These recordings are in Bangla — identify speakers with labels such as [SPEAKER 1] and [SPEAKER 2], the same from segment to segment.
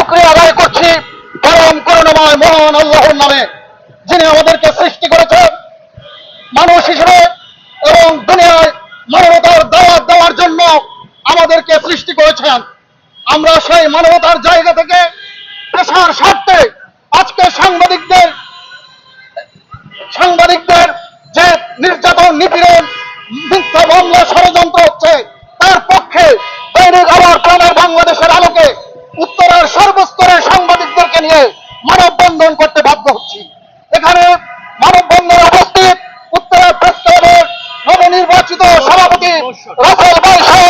[SPEAKER 1] শুকরিয়া আদায় করছি পরম করুণাময় মহান আল্লাহর নামে, যিনি আমাদেরকে সৃষ্টি করেছেন মানুষ হিসেবে এবং দুনিয়ায় মানবতার দাওয়াত দেওয়ার জন্য আমাদেরকে সৃষ্টি করেছেন। আমরা সেই মানবতার জায়গা থেকে পেশার স্বার্থে আজকে সাংবাদিকদের যে নির্যাতন, নিপীড়ন, মিথ্যা মামলা, ষড়যন্ত্র হচ্ছে, তার পক্ষে দৈনিক আবার প্রাণের বাংলাদেশের আলোকে উত্তরের সর্বস্তরের সাংবাদিকদেরকে নিয়ে মানববন্ধন করতে বাধ্য হচ্ছি। এখানে মানববন্ধনে উপস্থিত উত্তরের প্রেস ক্লাবের নবনির্বাচিত সভাপতি রাসেল ভাই সহ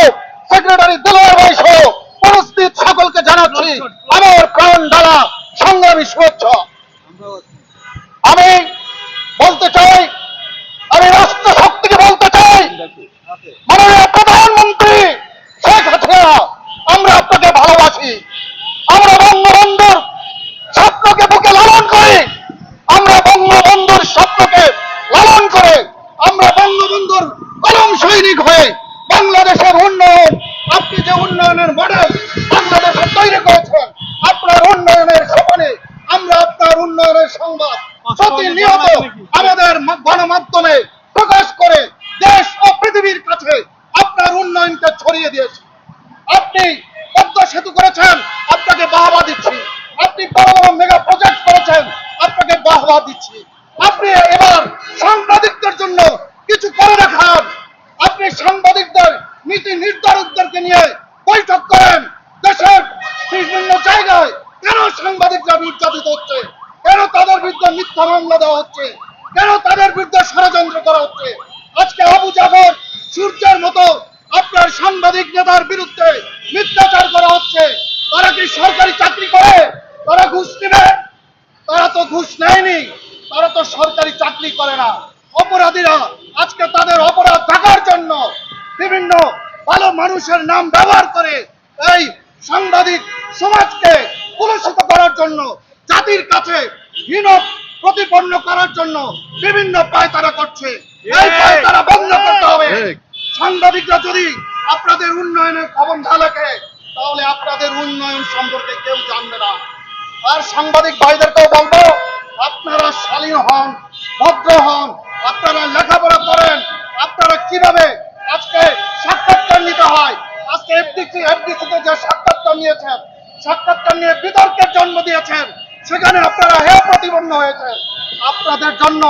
[SPEAKER 1] সেক্রেটারি দেলোয়ার ভাই সহ উপস্থিত সকলকে জানাচ্ছি আমার প্রাণ ঢালা সংগ্রামী শুভেচ্ছা। আমি বলতে চাই, আমি রাষ্ট্র শক্তিকে বলতে চাই, মাননীয় প্রধানমন্ত্রী শেখ হাসিনা, আমরা আপনাকে ভালোবাসি। আমরা বঙ্গবন্ধুর স্বপ্নকে বুকে লালন করি, আমরা বঙ্গবন্ধুর স্বপ্নকে লালন করে আমরা বঙ্গবন্ধুর কলম সৈনিক হয়ে বাংলাদেশের উন্নয়ন, আপনি যে উন্নয়নের মডেল বাংলাদেশে তৈরি করেছেন, আপনার উন্নয়নের স্বপ্নে আমরা আপনার উন্নয়নের সংবাদ প্রতিনিয়ত আমাদের গণমাধ্যমে প্রকাশ করে দেশ ও পৃথিবীর কাছে আপনার উন্নয়নকে ছড়িয়ে দিয়েছি। আপনি পদ্মা সেতু করেছেন, আপনাকে বাহবা দিচ্ছি। আপনি বড় বড় মেগা প্রজেক্ট করেছেন, আপনাকে বাহবা দিচ্ছি। আপনি এবার সাংবাদিকদের জন্য কিছু করে দেখান। আপনি সাংবাদিকদের নীতি নির্ধারকদেরকে নিয়ে বৈঠক করেন। দেশের বিভিন্ন জায়গায় কেন সাংবাদিকরা নির্যাতিত হচ্ছে, কেন তাদের বিরুদ্ধে মিথ্যা মামলা দেওয়া হচ্ছে, কেন তাদের বিরুদ্ধে ষড়যন্ত্র করা হচ্ছে। আজকে আবু জাফর সূর্যের মতো আপনার সাংবাদিক নেতার বিরুদ্ধে মিথ্যাচার করা হচ্ছে। তারা কি সরকারি চাকরি করে? তারা ঘুষ নেবে? তারা তো ঘুষ নেয়নি, তারা তো সরকারি চাকরি করে না। অপরাধীরা আজকে তাদের অপরাধ ঢাকার জন্য বিভিন্ন ভালো মানুষের নাম ব্যবহার করে এই সাংবাদিক সমাজকে কলুষিত করার জন্য, জাতির কাছে হীন প্রতিপন্ন করার জন্য বিভিন্ন পায়তারা করছে। এই পায়তারা বন্ধ করতে হবে। সাংবাদিকরা যদি আপনাদের উন্নয়নের খবর না লেখে, তাহলে আপনাদের উন্নয়ন সম্পর্কে কেউ জানবে না। আর সাংবাদিক ভাইদেরকেও বলবো, আপনারা শালীন হন, ভদ্র হন, আপনারা লেখাপড়া করেন, আপনারা কিভাবে আজকে সাক্ষাৎকার নিতে হয়। আজকে এফডিসিতে যে সাক্ষাৎকার নিয়েছেন, সাক্ষাৎকার নিয়ে বিতর্কের জন্ম দিয়েছেন, সেখানে আপনারা হেয় প্রতিপন্ন হয়েছেন। আপনাদের জন্য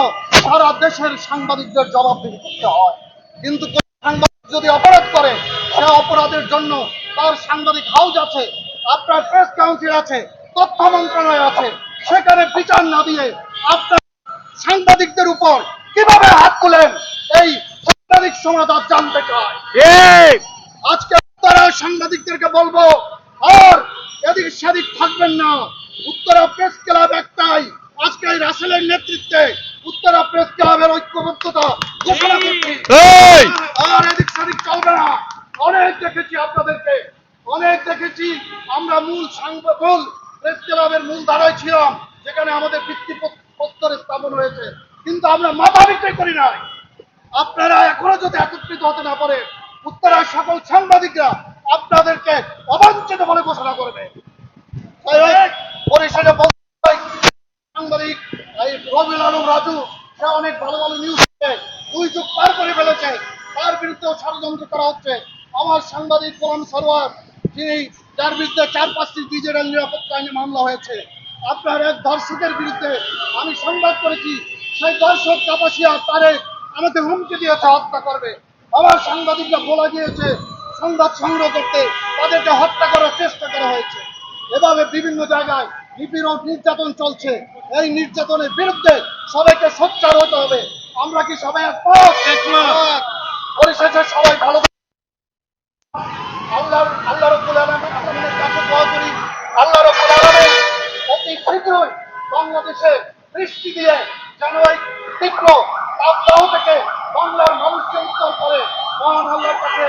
[SPEAKER 1] সারা দেশের সাংবাদিকদের জবাবদিহি করতে হয়। কিন্তু সাংবাদিক যদি অপরাধ করে, সে অপরাধের জন্য তার সাংবাদিক হাউস আছে, আপনার প্রেস কাউন্সিল আছে, তথ্য মন্ত্রণালয় আছে, সেখানে বিচার না দিয়ে আপনার সাংবাদিকদের উপর কিভাবে হাত তুলেন, এই সাংবাদিক সমাজ আজ জানতে চায়। আজকে উত্তরা সাংবাদিকদেরকে বলবো, আর এদিক সেদিক থাকবেন না। উত্তরা প্রেস ক্লাব একটাই, আজকে এই রাসেলের নেতৃত্বে উত্তরা প্রেস ক্লাবের ঐক্যবদ্ধতা ঘোষণা করছি। আর এদিক সেদিক চলবে না। অনেক দেখেছি আপনাদেরকে, অনেক দেখেছি। আমরা মূল প্রেস ক্লাবের মূল ধারায় ছিলাম, যেখানে আমাদের ভিত্তিপ্রস্তর স্থাপন হয়েছে, কিন্তু আমরা মাথা বিক্রি করি নাই। আপনারা এখনো যদি একত্রিত হতে না পারে, উত্তরার সকল সাংবাদিকরা আপনাদেরকে অবাঞ্ছিত বলে ঘোষণা করবে। পরিশেষে সাংবাদিক রবিউল আলম রাজু, সে অনেক ভালো ভালো নিউজ দুই যুগ পার করে ফেলেছে, তার বিরুদ্ধেও ষড়যন্ত্র করা হচ্ছে। আমার সাংবাদিক গোলাম সরোয়ার, যিনি যার বিরুদ্ধে 4-5টি ডিজিটাল নিরাপত্তা আইনে মামলা হয়েছে, আপনার এক দর্শকের বিরুদ্ধে আমি সংবাদ করেছি, সেই দর্শক কাপাসিয়া তারে আমাকে হুমকি দিয়েছে হত্যা করবে। আমার সাংবাদিকরা বলা গিয়েছে সংবাদ সংগ্রহ করতে, তাদেরকে হত্যা করার চেষ্টা করা হয়েছে। এভাবে বিভিন্ন জায়গায় নিপীড়ন, নির্যাতন চলছে। এই নির্যাতনের বিরুদ্ধে সবাইকে সোচ্চার হতে হবে। আমরা কি সবাই একমত? পরিশেষে সবাই ভালো, আল্লাহ রাব্বুল আলামিনের কাছে দোয়া করি, আল্লাহ রাব্বুল আলামিন অতি শীঘ্রই বাংলাদেশে দৃষ্টি দিয়ে যেন এই তীব্র তাপদাহ থেকে বাংলার মানুষকে উদ্ধার করে। মহান আল্লাহর কাছে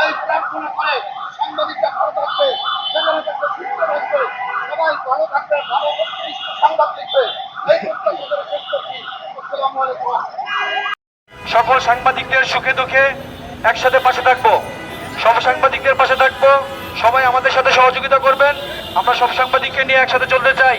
[SPEAKER 1] এই প্রার্থনা করে সাংবাদিকরা ভালো থাকবে, সেখানে থাকবে সুস্থ থাকবে, সবাই ভালো থাকবে, ভালো সংবাদ লিখবে, এই প্রত্যাশা করে শেষ করছি। আসসালামু আলাইকুম।
[SPEAKER 2] সকল সাংবাদিকদের সুখে দুঃখে একসাথে পাশে থাকবো, সব সাংবাদিকদের পাশে থাকবো। সবাই আমাদের সাথে সহযোগিতা করবেন। আমরা সব সাংবাদিককে নিয়ে একসাথে চলতে চাই।